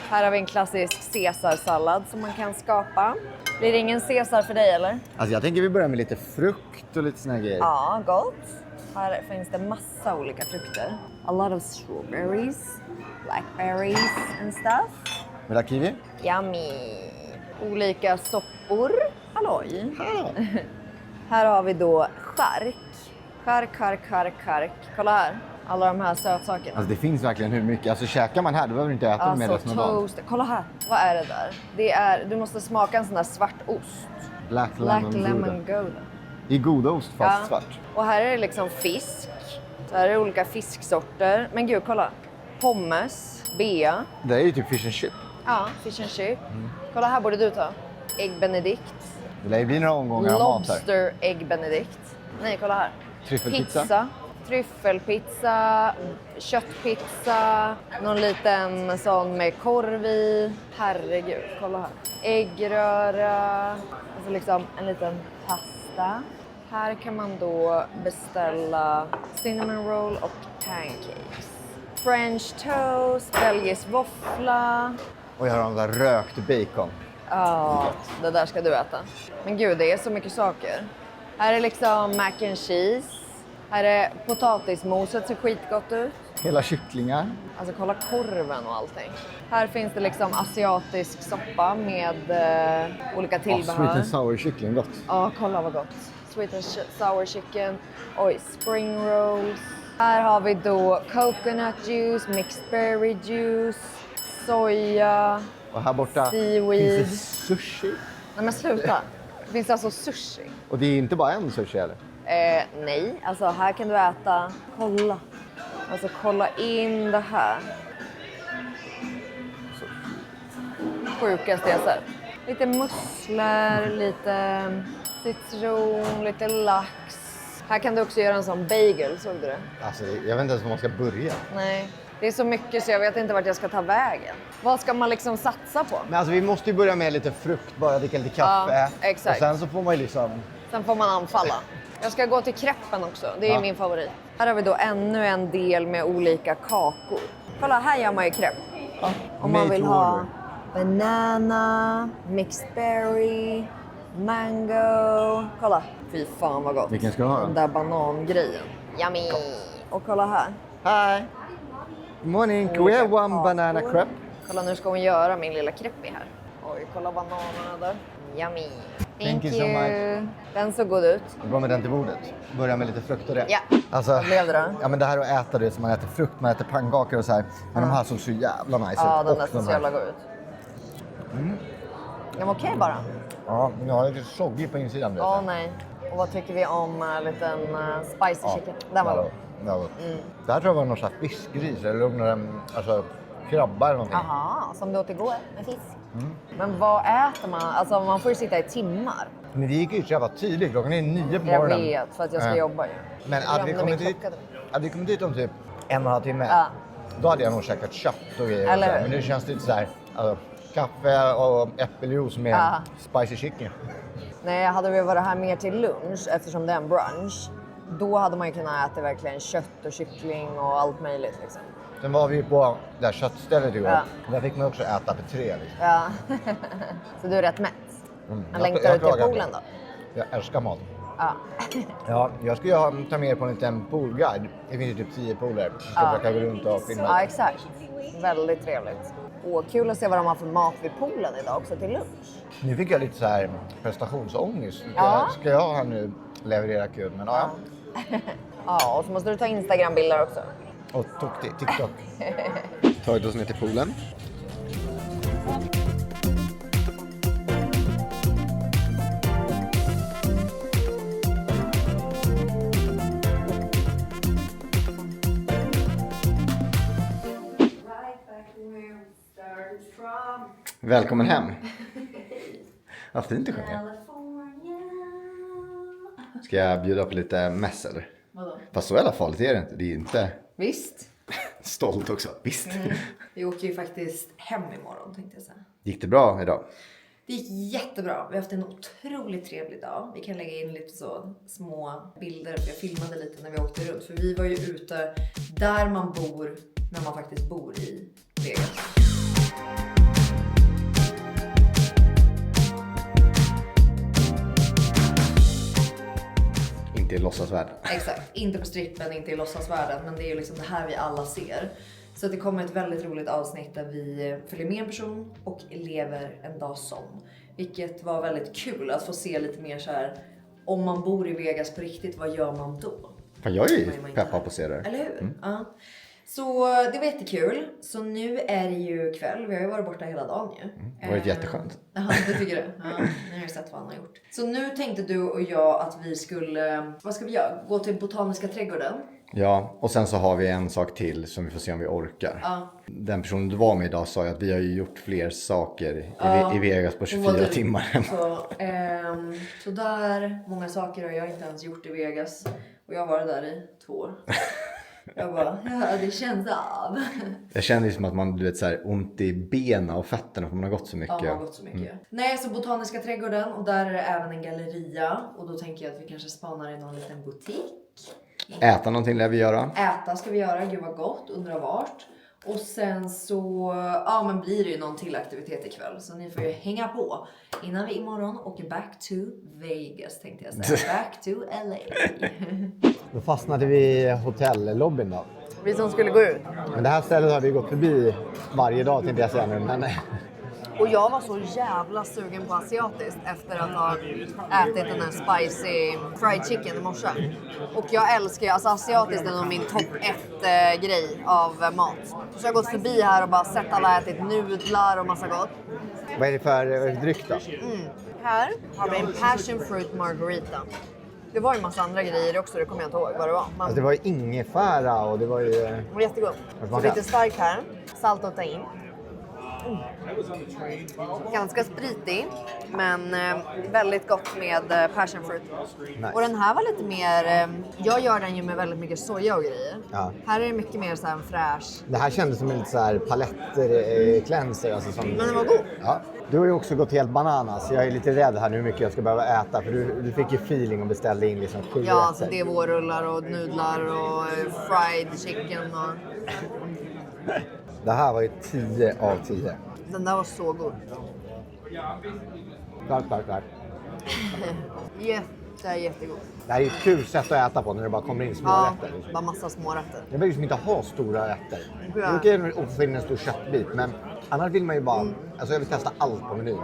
Här har vi en klassisk caesarsallad som man kan skapa. Blir det ingen caesar för dig eller? Alltså jag tänker vi börjar med lite frukt och lite såna här grejer. Ja, gott. Här finns det massa olika frukter. A lot of strawberries, blackberries and stuff. Vill du ha kiwi? Yummy. Olika soppor. Halloj. Ja. Här har vi då chark. Chark. Kolla här. Alla de här sötsakerna. Alltså det finns verkligen hur mycket. Alltså käkar man här, då behöver du inte äta med resten av dagen. Toast. Kolla här. Vad är det där? Det är, du måste smaka en sån där svart ost. Black lemon gouda. Gouda. Det är goda ost fast svart. Och här är det liksom fisk. Så här är det olika fisksorter. Men gud, kolla. Pommes, bea. Det är ju typ fish and chip. Ja, fish and chip. Kolla här borde du ta. Ägg benedict. Det lär ju bli några omgångar av mat här. Lobster ägg benedict. Nej, kolla här. Tryffelpizza. Pizza. Tryffelpizza, köttpizza, någon liten sån med korv i. Herregud, kolla här. Äggröra, alltså liksom en liten pasta. Här kan man då beställa cinnamon roll och pancakes. French toast, belgisk våffla. Och jag har de där rökt bacon. Ja, det där ska du äta. Men gud, det är så mycket saker. Här är liksom mac and cheese. Här är potatismoset, ser skitgott ut. Hela kycklingar. Alltså kolla korven och allting. Här finns det liksom asiatisk soppa med olika tillbehör. Sweet and sour kyckling, gott. Ja, kolla vad gott. Sweet and sour chicken. Oj, spring rolls. Här har vi då coconut juice, mixed berry juice, soja, Och här borta seaweed. finns det sushi. Nej men sluta. Det finns alltså sushi. Och det är inte bara en sushi eller? Nej, alltså här kan du äta. Kolla. Alltså kolla in det här. Sjukaste jag sett. Lite musslor, lite citron, lite lax. Här kan du också göra en sån bagel, såg du det? Alltså jag vet inte ens var man ska börja. Nej, det är så mycket så jag vet inte vart jag ska ta vägen. Vad ska man liksom satsa på? Men alltså vi måste ju börja med lite frukt, bara dricka lite kaffe. Ja, exakt. Och sen så får man ju liksom... Sen får man anfalla. Jag ska gå till kreppen också, det är min favorit. Här har vi då ännu en del med olika kakor. Kolla, här gör man ju krepp. Ja, Om man vill ha banana, mixed berry, mango. Kolla, fy fan vad gott. Vilken ska du ha då? Den där banangrejen. Yummy. Och kolla här. Hi! Good morning, can we have one banana crepe? Kolla, nu ska hon göra min lilla creppi här. Oj, kolla bananerna där. Yummy. Thank you so much. Den såg god ut. Vi går med den till bordet. Börja med lite frukt och det. Ja. Alltså, Vad blev det då? Ja men det här att äta det som man äter frukt, man äter pannkakor och så här. Men de här såg så jävla nice ut. Ja, den Och där ser så här. jävla god ut. Den var okej bara. Ja, jag har lite soggig på insidan. vet Åh jag. nej. Och vad tycker vi om en liten spicy chicken? Den var god. Det var gott. Det här tror jag var någon slags fiskgris eller några krabba eller någonting. Jaha, som du åt igår med fisk. Men vad äter man? Alltså man får ju sitta i timmar. Men det gick ju så jävla tidigt. Klockan är 9 på Jag morgonen. vet, för att jag ska jobba ju. Men Jag hade vi glömde kommit min dit, klocka. hade vi kommit dit om typ 1,5 timme. Ja. då hade jag nog käkat kött och grejer. Eller hur? Men nu känns det lite så här, alltså, kaffe och äppeljuice med spicy chicken. Nej, hade vi varit här mer till lunch eftersom det är en brunch, då hade man ju kunnat äta verkligen kött och kyckling och allt möjligt liksom. Sen var vi på det här köttstället igår. Ja. Där fick man också äta för 3. Liksom. Ja. Så du är rätt mätt. Jag Längtar du till klagar poolen inte. då? Jag älskar mat. Ja. Ja, jag ska ju ta med er på en liten poolguide. Det finns ju typ 10 pooler. Jag ska försöka gå runt och filma. Ja, exakt. Väldigt trevligt. Och kul att se vad de har för mat vid poolen idag också till lunch. Nu fick jag lite så här prestationsångest. Ja. Ska jag här nu leverera kul? Men ja. Ja, och så måste du ta Instagram-bilder också. Och TikTok. Tagit oss ner till poolen. Välkommen hem. Vad fint du sjunger. Ska jag bjuda på lite mess eller? Vadå? Fast så jävla farligt är det inte. Det är ju inte Visst. stolt också. Visst. Vi åker ju faktiskt hem imorgon tänkte jag säga. Gick det bra idag? Det gick jättebra. Vi har haft en otroligt trevlig dag. Vi kan lägga in lite så små bilder. För jag filmade lite när vi åkte runt. För vi var ju ute där man bor när man faktiskt bor i Vegas. Inte i låtsasvärlden. Exakt. Inte på strippen, inte i låtsasvärlden. Men det är ju liksom det här vi alla ser. Så det kommer ett väldigt roligt avsnitt där vi följer med en person och lever en dag som. Vilket var väldigt kul att få se lite mer så här. Om man bor i Vegas på riktigt, vad gör man då? Fan, jag är ju peppad på att se det. Eller hur? Ja. Så det var jättekul. Så nu är det ju kväll. Vi har ju varit borta hela dagen ju. Det var jätteskönt. Ja, det tycker du? Ja, ni har ju sett vad han har gjort. Så nu tänkte du och jag att vi skulle... Vad ska vi göra? Gå till Botaniska trädgården. Ja, och sen så har vi en sak till som vi får se om vi orkar. Ja. Den personen du var med idag sa ju att vi har ju gjort fler saker i Vegas på 24 timmar. Så där, många saker har jag inte ens gjort i Vegas. Och jag har varit där i 2 år. Jag bara, ja det känns av. Jag känner ju som att man, du vet, så här, ont i benen och fötterna för man har gått så mycket. Ja, man har gått så mycket. Nej, så Botaniska trädgården och där är det även en galleria. Och då tänker jag att vi kanske spanar i någon liten butik. Äta någonting lär vi göra. Äta ska vi göra, gud vad gott, undrar vart. Och sen så, ja men blir det ju någon till aktivitet ikväll. Så ni får ju hänga på innan vi imorgon åker back to Vegas tänkte jag säga. Back to LA. Då fastnade vi i hotellobbyn då. Vi som skulle gå ut. Men det här stället har vi gått förbi varje dag tänkte jag säga nu. Men... Och jag var så jävla sugen på asiatiskt efter att ha ätit den här spicy fried chicken i morse. Och jag älskar ju, alltså asiatiskt är nog min topp 1 grej av mat. Så jag har gått förbi här och bara sett alla ätit nudlar och massa gott. Vad är det för dryck då? Här har vi en passion fruit margarita. Det var ju en massa andra grejer också, det kommer jag inte ihåg vad det var. Alltså det var ju ingefära och det var ju... Det var jättegott. Så lite stark här, salt att ta in. Ganska spritig, men väldigt gott med passion fruit. Nice. Och den här var lite mer, jag gör den ju med väldigt mycket soja och grejer. Ja. Här är det mycket mer så här fräsch. Det här kändes som en lite så här paletter cleanser. Alltså som... Men den var god. Ja. Du har ju också gått helt bananas. Jag är lite rädd här nu hur mycket jag ska behöva äta. För du fick ju feeling och beställde in liksom 7 Ja, alltså det är vårrullar och nudlar och fried chicken och... Det här var ju 10 av 10. Den där var så god. Tack. Jättegod. Det här är ett kul sätt att äta på när det bara kommer in små Ja, rätter. Liksom. bara massa små rätter. Jag vill liksom inte ha stora rätter. Det Ja. är okej att få in en stor köttbit, men annars vill man ju bara... Alltså jag vill testa allt på menyn.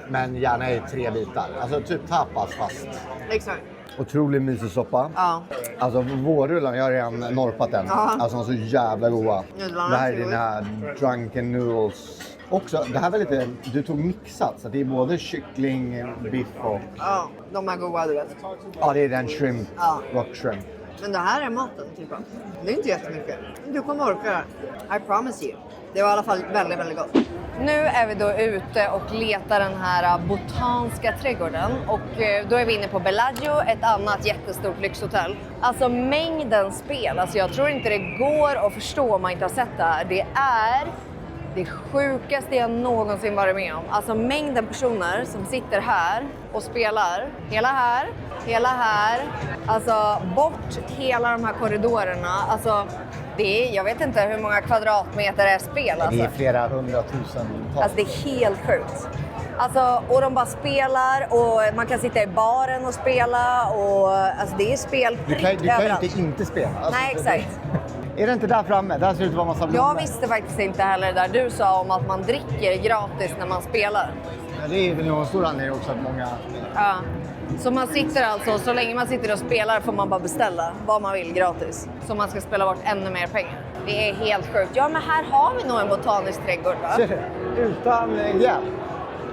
Men gärna i 3 bitar. Alltså typ tapas fast. Exakt. Otrolig mysosoppa. Ja. Alltså vårrullen, jag har redan norpat den. Ja. Alltså de är så jävla goda. Nudlarna Det här är är så dina drunken noodles. Också, det här var lite, du tog mixat så det är både kyckling, biff och... Ja, de är goda du vet. Ja, det är den shrimp, Ja. rock shrimp. Men det här är maten typ. Det är inte jättemycket. Du kommer orka det. I promise you. Det var i alla fall väldigt, väldigt gott. Nu är vi då ute och letar den här botaniska trädgården. Och då är vi inne på Bellagio, ett annat jättestort lyxhotell. Alltså mängden spel, alltså jag tror inte det går att förstå om man inte har sett det här. Det är det sjukaste jag någonsin varit med om. Alltså mängden personer som sitter här och spelar. Hela här. Alltså bort hela de här korridorerna. Alltså det är, jag vet inte hur många kvadratmeter är spel. Alltså. Det är flera 100 000. Alltså det är helt sjukt. Alltså, och de bara spelar och man kan sitta i baren och spela. Och, alltså det är spel Du kan ju inte spela. Alltså, nej, exakt. Är det inte där framme? Där ser det ut att vara massa blommor. Jag visste faktiskt inte heller där du sa om att man dricker gratis när man spelar. Ja, det är väl någon stor anledning också att många... Ja. Så man sitter alltså, så länge man sitter och spelar får man bara beställa vad man vill gratis. Så man ska spela bort ännu mer pengar. Det är helt sjukt. Ja, men här har vi nog en botanisk trädgård, va? Utan hjälp.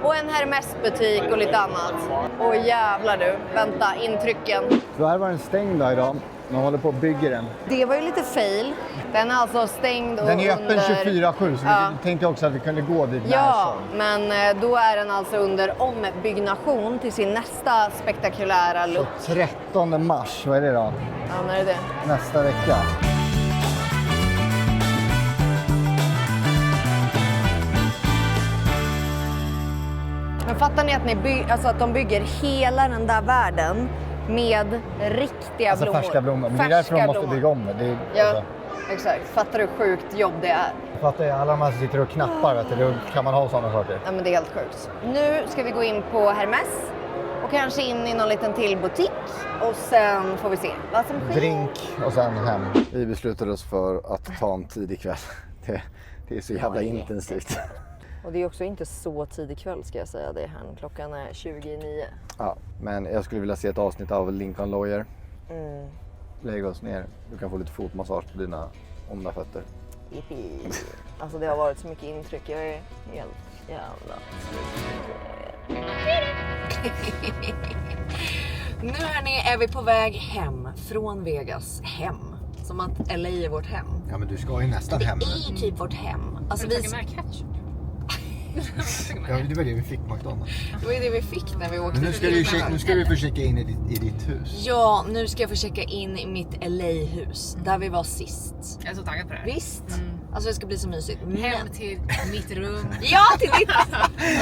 Och en Hermes-butik och lite annat. Och jävlar du, vänta, intrycken. Så här var den stängd då idag. Man håller på och bygger den. Det var ju lite fail. Den är alltså stängd och den är öppen under... 24/7 så vi tänkte också att vi kunde gå dit. Ja, men då är den alltså under ombyggnation till sin nästa spektakulära look. Så 13 mars, vad är det då? Ja, när är det? Nästa vecka. Men fattar ni att, att de bygger hela den där världen med riktiga blommor? Färska blommor. Men det är därför de måste bygga om det. Ja, alltså. Exakt. Fattar du hur sjukt jobb det är? Fattar jag, alla de här sitter och knappar, vet du, då kan man ha sådana saker. Ja, men det är helt sjukt. Nu ska vi gå in på Hermes och kanske in i någon liten till butik och sen får vi se vad som sker. Drink och sen hem. Vi beslutade oss för att ta en tidig kväll. Det är så jävla intensivt. Och det är också inte så tidig kväll ska jag säga. Det är här. Klockan är 29. Ja, men jag skulle vilja se ett avsnitt av Lincoln Lawyer. Lägg oss ner. Du kan få lite fotmassage på dina onda fötter. Yippie. Alltså det har varit så mycket intryck. Jag är helt jävla Nu hörni är vi på väg hem från Vegas. Hem. Som att LA är vårt hem. Ja, men du ska ju nästan hem. Det är typ vårt hem. Alltså vi med ketchup. Ja, det var det vi fick McDonald's. Det var ju det vi fick när vi åkte. Men nu ska vi få checka in i ditt hus. Ja, nu ska jag få checka in i mitt LA-hus. Där vi var sist. Jag är så taggad på det här. Visst? Alltså det ska bli så mysigt. Hem till mitt rum. Ja, till ditt!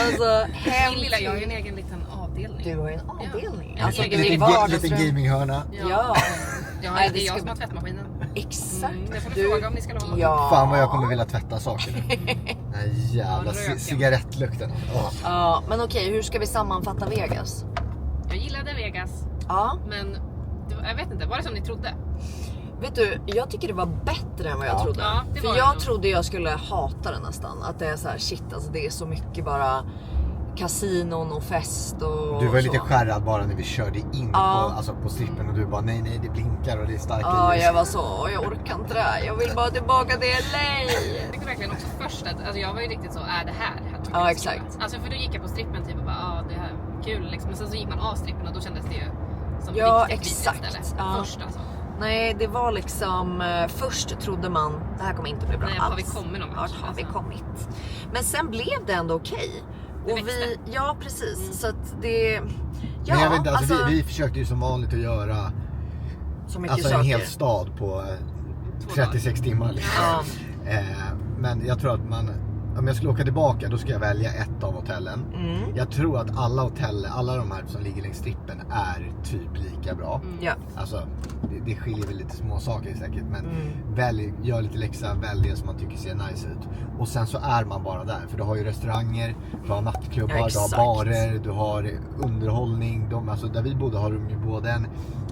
Alltså hem Min lilla, jag har ju en egen liten avdelning. Du har ju en avdelning. Ja. Alltså, liten gaminghörna. Ja. Ja, det är jag som har tvättmaskinen. Exakt. Det får du fråga om ni ska ha. Ja. Fan vad jag kommer vilja tvätta saker nu. Den jävla cigarettlukten. Ja, men okej, hur ska vi sammanfatta Vegas? Jag gillade Vegas. Ja. Men jag vet inte, var det som ni trodde? Vet du, jag tycker det var bättre än vad jag trodde. Ja, det var för jag trodde jag skulle hata det nästan. Att det är så här, shit, alltså det är så mycket bara kasinon och fest och du var så. lite skärrad bara när vi körde in på strippen och du bara nej det blinkar och det är starka Ja, ljus. jag var så, jag orkar inte det. Jag vill bara tillbaka till LA. Jag tyckte verkligen också först att alltså jag var ju riktigt så, är det här? Ja, exakt. Alltså för då gick jag på strippen typ och bara, det här är kul liksom. Men sen så gick man av strippen och då kändes det ju som riktigt exakt. ställe. Ja. Först alltså. Nej, det var liksom först trodde man det här kommer inte bli bra alls. Har vi kommit någon vart har vi kommit? Men sen blev det ändå okej. Och ja precis, så att det men jag vet inte, alltså, vi försökte ju som vanligt att göra så mycket alltså en hel stad på 36 timmar liksom. Men jag tror att om jag skulle åka tillbaka då ska jag välja ett av hotellen. Jag tror att alla de här som ligger längs strippen är typ lika bra. Ja. Alltså det skiljer väl lite små saker säkert, men gör lite läxa, välj det som man tycker ser nice ut. Och sen så är man bara där, för du har ju restauranger, du har nattklubbar, du har barer, du har underhållning. Alltså där vi bodde har de ju både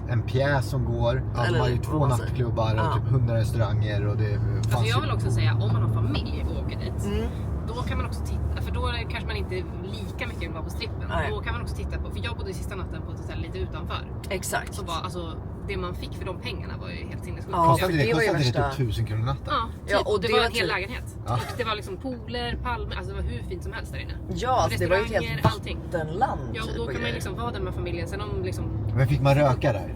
en pjäs som går, de har ju 2 nattklubbar och typ 100 restauranger och det alltså jag vill också säga, om man har familj och åker dit, då kan man också titta, för då kanske man inte lika mycket vill vara på strippen. Då kan man också titta på, för jag bodde i sista natten på ett hotell lite utanför. Exakt. Så bara, alltså det man fick för de pengarna var ju helt sinnessjukt. Ja, kostade det typ 1000 kronor natten. Ja, typ. Och det var en hel typ lägenhet. Och det var liksom pooler, palmer, alltså det var hur fint som helst där inne. Ja, alltså det var ju ett helt vattenland. Ja, och då kan man liksom vara där med familjen. Sen om liksom... Men fick man röka där?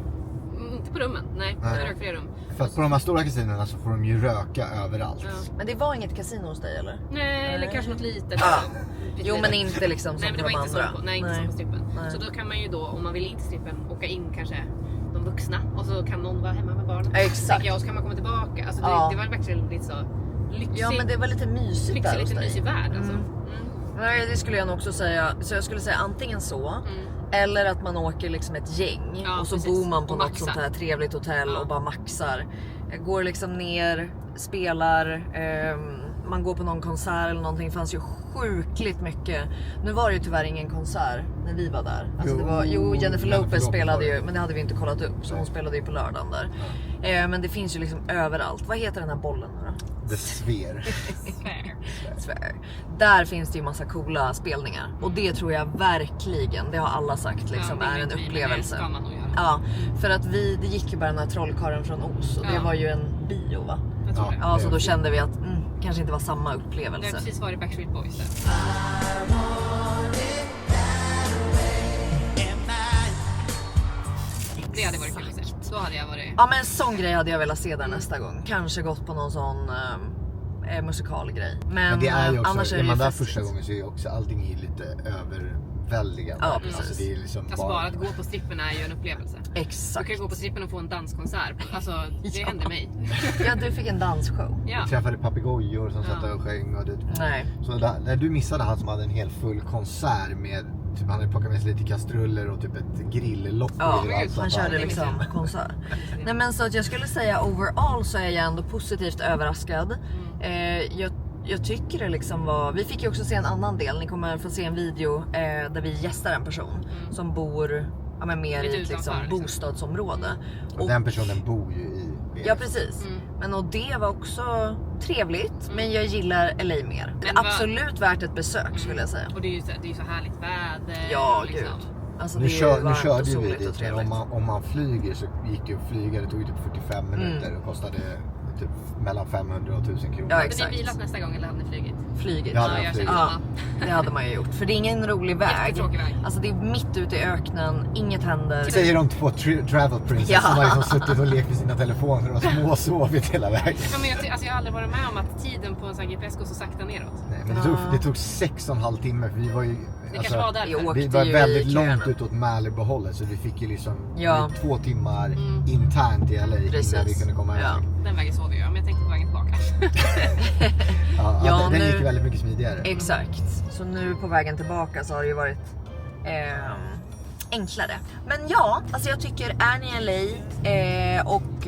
Inte på rummen, nej. Jag rök flera rum. För att på de här stora kasinorna så får de ju röka överallt. Ja. Men det var inget kasino hos dig eller? Nej, eller kanske något litet. Ja. Pyttelite. Jo men inte liksom som Nej, men det på var de inte andra. så. Nej, inte som på strippen. Nej. Så då kan man ju då, om man vill in till strippen, åka in kanske de vuxna. Och så kan någon vara hemma med barn. Ja, exakt. Tänker jag, och så kan man komma tillbaka. Alltså det var verkligen lite så lyxig. Ja men det var lite mysigt där hos lite dig. mysig värld alltså. Nej det skulle jag nog också säga. Så jag skulle säga antingen så. Eller att man åker liksom ett gäng. Ja, och så precis. bor man på Och något maxar. sånt här trevligt hotell Ja. och bara maxar. Jag går liksom ner, spelar. Man går på någon konsert eller någonting. Det fanns ju sjukligt mycket. Nu var det ju tyvärr ingen konsert när vi var där. Alltså det var, Jennifer Lopez spelade ju. Men det hade vi inte kollat upp. Så hon spelade ju på lördagen där. Men det finns ju liksom överallt. Vad heter den här bollen nu då? The Sphere. Sphere. Där finns det ju massa coola spelningar. Och det tror jag verkligen, det har alla sagt liksom, Ja, det är en vet vi, men upplevelse. det ska man nog göra. Ja, för att det gick ju bara den här Trollkarlen från Oz. Och det Ja. var ju en bio va? Jag tror det. Ja, så då kände vi att kanske inte var samma Det har upplevelse. precis varit Backstreet Boys där. Det hade varit kul att se. Då hade jag varit... Ja men en sån grej hade jag velat se där nästa gång. Kanske gått på någon sån musikalgrej. Men det är ju också, annars är är det man ju där festligt. första gången så är ju också allting är lite överväldigande. Ja, precis. Alltså, det är liksom Alltså bara att gå på strippen är ju en upplevelse. Du Exakt. kan gå på strippen och få en danskonsert. Alltså det Ja. hände mig. Ja, du fick en dansshow. Ja. Jag träffade papegojor som satt där och sjöng och Nej. så där du missade han som hade en helt full konsert med typ, han hade plockat med sig lite kastruller och typ ett grilllock. Ja, och allt sånt han där. körde liksom konsert. Nej men så att jag skulle säga overall så är jag ändå positivt överraskad. Jag tycker det liksom var... Vi fick ju också se en annan del. Ni kommer få se en video där vi gästar en person som bor men mer i ett liksom, bostadsområde. Och den personen bor ju i Vegas. Ja precis. Men och det var också trevligt. Men jag gillar LA mer. Det är absolut värt ett besök skulle jag säga. Och det är ju så härligt väder. Ja liksom. gud. Alltså, Nu, det är nu varmt körde och ju vi soligt och dit, men trevligt. om man flyger så gick ju att flyga, det tog ju typ 45 minuter och kostade typ mellan 500 och 1000 kronor. Ja, Men exakt. ni bilat nästa gång eller hade ni flugit? Flygit. Jag hade Ja, jag flugit. känner Ja, samma. det hade man ju gjort. För det är ingen rolig väg. Jättetråkig väg. Alltså det är mitt ute i öknen, inget händer. Säger de två travel princess Ja. som har liksom suttit och lekt med sina telefoner och småsovit hela vägen. Ja, men jag har aldrig varit med om att tiden på en sån här GPS går så sakta neråt. Nej, men det tog 6,5 timmar för vi var ju... Det kanske var därför. vi åkte Vi var ju väldigt i köerna. långt utåt Mälerbehållet så vi fick ju liksom 2 timmar internt i LA Precis. innan vi kunde komma Ja. iväg. Den vägen sov jag, men jag tänkte på vägen tillbaka. Ja, den nu- gick ju väldigt mycket smidigare. Exakt. Så nu på vägen tillbaka så har det ju varit enklare. Men ja, alltså jag tycker är ni i LA och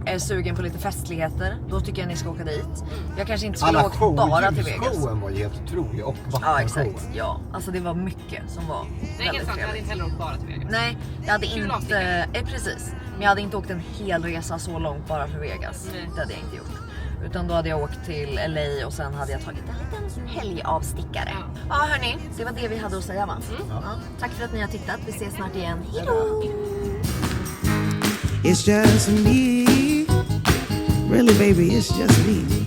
är sugen på lite festligheter, då tycker jag ni ska åka dit. Jag kanske inte skulle åka bara till Vegas. Showen var ju helt otrolig och Ja vattenshowen. exakt, ja. Alltså det var mycket som var Det är väldigt helt sant, jag hade trevligt. inte heller åkt bara till Vegas. Nej, jag hade Kul inte... avstickare. Precis. Men jag hade inte åkt en hel resa så långt bara för Vegas. Nej. Det hade jag inte gjort. Utan då hade jag åkt till LA och sen hade jag tagit en liten helgavstickare. Ja hörni, det var det vi hade att säga va? Ja. Tack för att ni har tittat. Vi ses snart igen. Hejdå! It's just me. Really, baby, it's just me.